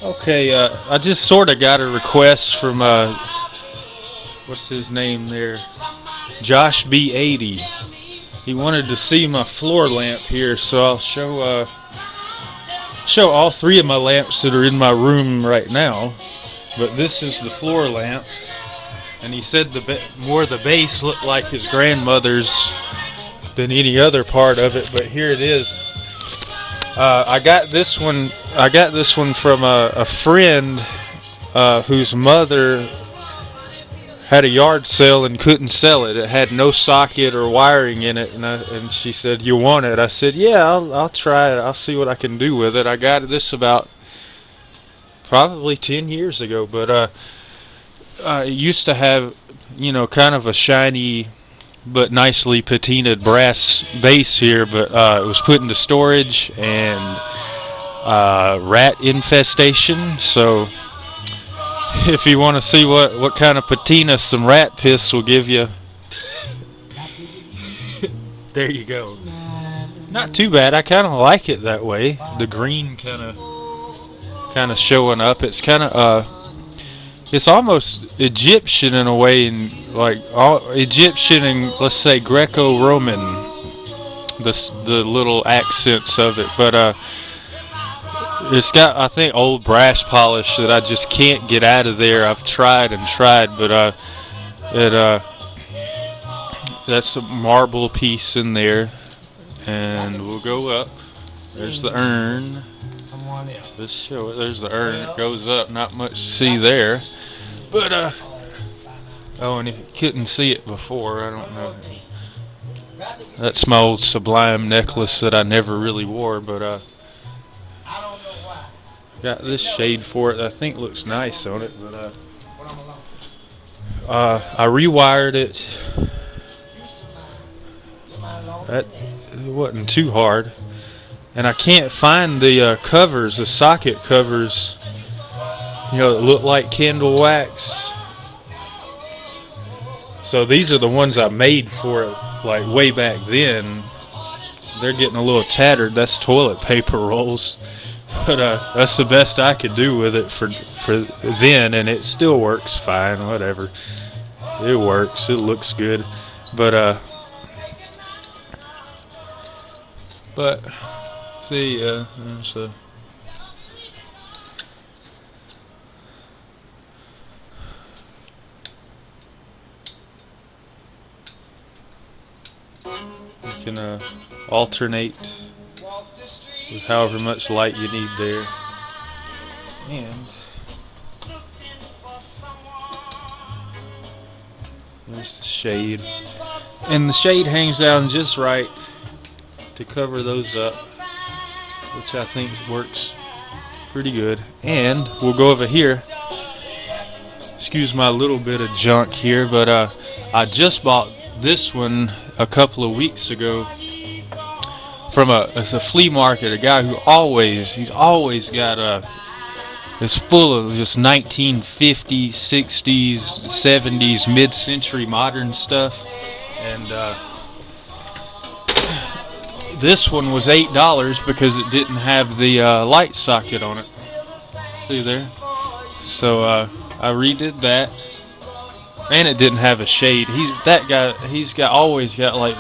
Okay, I just sort of got a request from what's his name there, Josh B80. He wanted to see my floor lamp here, so I'll show all three of my lamps that are in my room right now. But this is the floor lamp, and he said more the base looked like his grandmother's than any other part of it. But here it is. I got this one. I got this one from a friend whose mother had a yard sale and couldn't sell it. It had no socket or wiring in it, and she said, "You want it?" I said, "Yeah, I'll try it. I'll see what I can do with it." I got this about probably 10 years ago, but it used to have, kind of a shiny but nicely patinaed brass base here, but it was put into storage and rat infestation. So if you want to see what kind of patina some rat piss will give you, there you go. Not too bad. I kind of like it that way. The green kind of showing up. It's kind of it's almost Egyptian in a way, and like all Egyptian and, let's say, Greco-Roman, the little accents of it. But it's got, I think, old brass polish that I just can't get out of there. I've tried and tried, but it that's a marble piece in there, and we'll go up. There's the urn. Let's show it. There's the urn. It goes up. Not much to see there, but oh, and if you couldn't see it before, I don't know. That's my old Sublime necklace that I never really wore, but got this shade for it that I think looks nice on it, but I rewired it. That it wasn't too hard, and I can't find the covers, the socket covers, that look like candle wax. So these are the ones I made for it, like way back then. They're getting a little tattered. That's toilet paper rolls, but that's the best I could do with it for then, and it still works fine. Whatever, it works. It looks good, but see, there's a. You can alternate with however much light you need there, and there's the shade, and the shade hangs down just right to cover those up, which I think works pretty good. And we'll go over here. Excuse my little bit of junk here, but I just bought this one a couple of weeks ago from a flea market. A guy who he's always got it's full of just 1950s, 60s, 70s, mid-century modern stuff, and this one was $8 because it didn't have the light socket on it. See there? So I redid that, and it didn't have a shade. He's always got like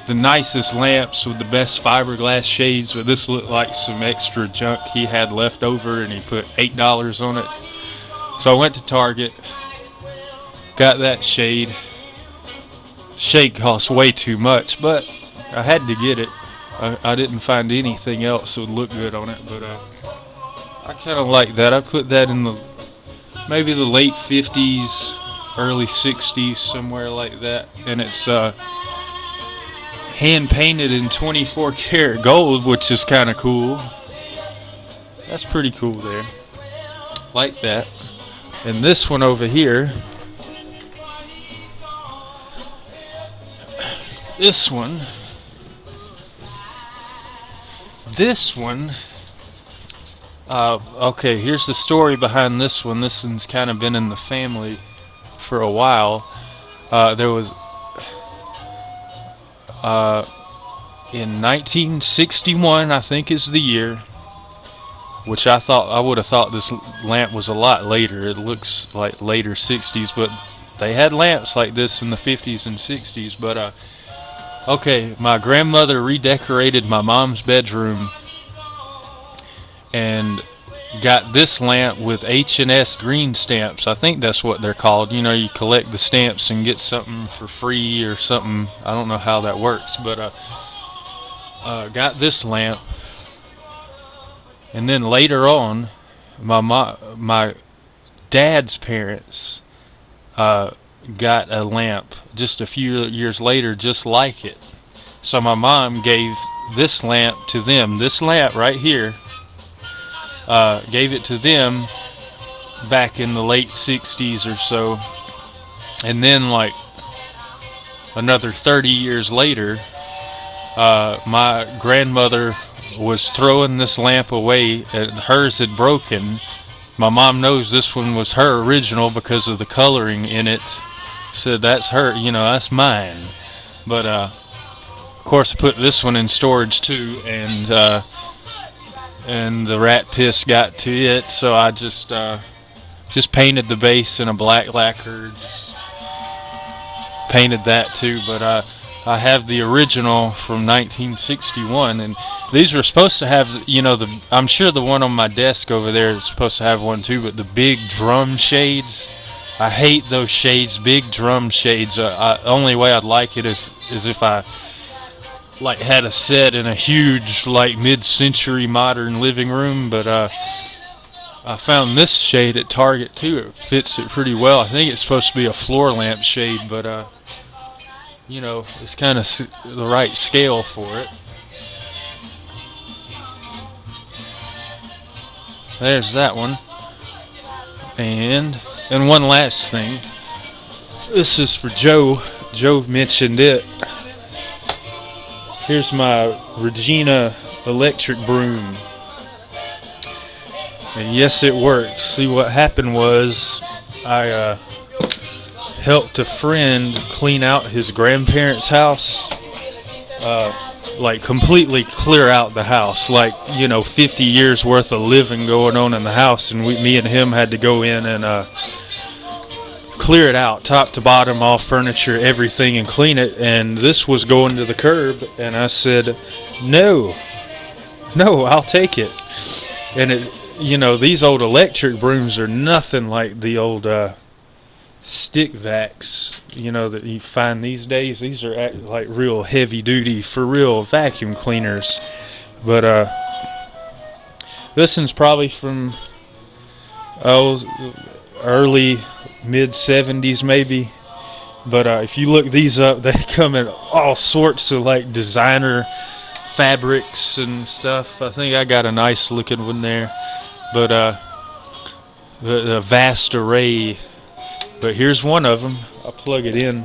the nicest lamps with the best fiberglass shades, but this looked like some extra junk he had left over, and he put $8 on it. So I went to Target, got that shade. Shade costs way too much, but I had to get it. I didn't find anything else that would look good on it, but I kind of like that. I put that in maybe the late 50s, early 60s, somewhere like that, and it's hand painted in 24 karat gold, which is kind of cool. That's pretty cool there. Like that. And this one over here, this one, okay, here's the story behind this one. This one's kind of been in the family for a while. There was in 1961, I think is the year, which I would have thought this lamp was a lot later. It looks like later 60s, but they had lamps like this in the 50s and 60s. But okay, my grandmother redecorated my mom's bedroom and got this lamp with H&S green stamps. I think that's what they're called. You know, you collect the stamps and get something for free or something. I don't know how that works, but got this lamp. And then later on, my dad's parents got a lamp just a few years later just like it. So my mom gave this lamp to them. This lamp right here, gave it to them back in the late 60s or so. And then like another 30 years later, my grandmother was throwing this lamp away and hers had broken. My mom knows this one was her original because of the coloring in it. Said that's her, you know, that's mine. But of course I put this one in storage too, and the rat piss got to it, so I just painted the base in a black lacquer, just painted that too. But I have the original from 1961, and these were supposed to have, you know, I'm sure the one on my desk over there is supposed to have one too, but the big drum shades, I hate those shades, big drum shades. Only way I'd like it is if I like had a set in a huge like mid-century modern living room. But I found this shade at Target too. It fits it pretty well. I think it's supposed to be a floor lamp shade, but you know, it's kind of the right scale for it. There's that one. And one last thing. This is for Joe. Joe mentioned it. Here's my Regina electric broom. And yes, it works. See, what happened was I helped a friend clean out his grandparents' house. Like completely clear out the house, like, you know, 50 years worth of living going on in the house, and me and him had to go in and clear it out, top to bottom, all furniture, everything, and clean it. And this was going to the curb, and I said, no, I'll take it. And it, you know, these old electric brooms are nothing like the old stick vacs, you know, that you find these days. These are like real heavy duty for real vacuum cleaners. But this one's probably from early mid 70s maybe. But if you look these up, they come in all sorts of like designer fabrics and stuff. I think I got a nice looking one there, but the vast array. But here's one of them. I'll plug it in.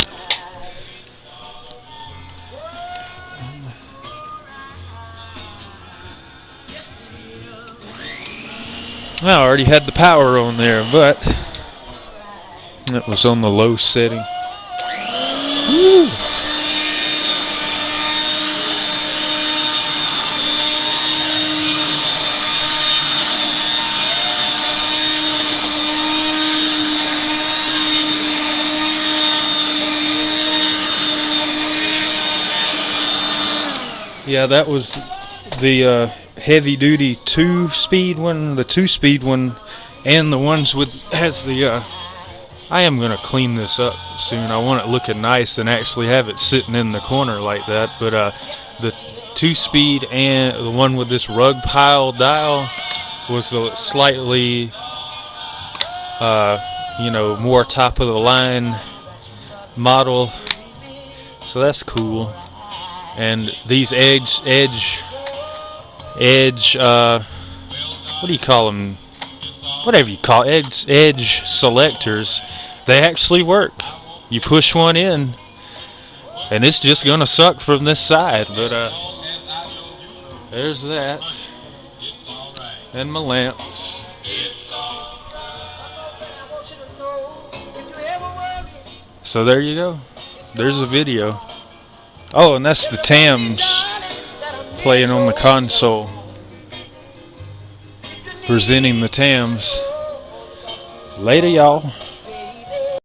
I already had the power on there, but it was on the low setting. Woo. Yeah, that was the heavy duty 2-speed one, the 2-speed one, and the ones with has the I am gonna clean this up soon. I want it looking nice and actually have it sitting in the corner like that. But the 2-speed and the one with this rug pile dial was a slightly you know, more top of the line model, so that's cool. And these edge what do you call them, whatever you call it, edge selectors, they actually work. You push one in and it's just gonna suck from this side. But there's that, and my lamps. So there you go, there's a video. Oh, and that's the Tams playing on the console. presenting the Tams. Later, y'all.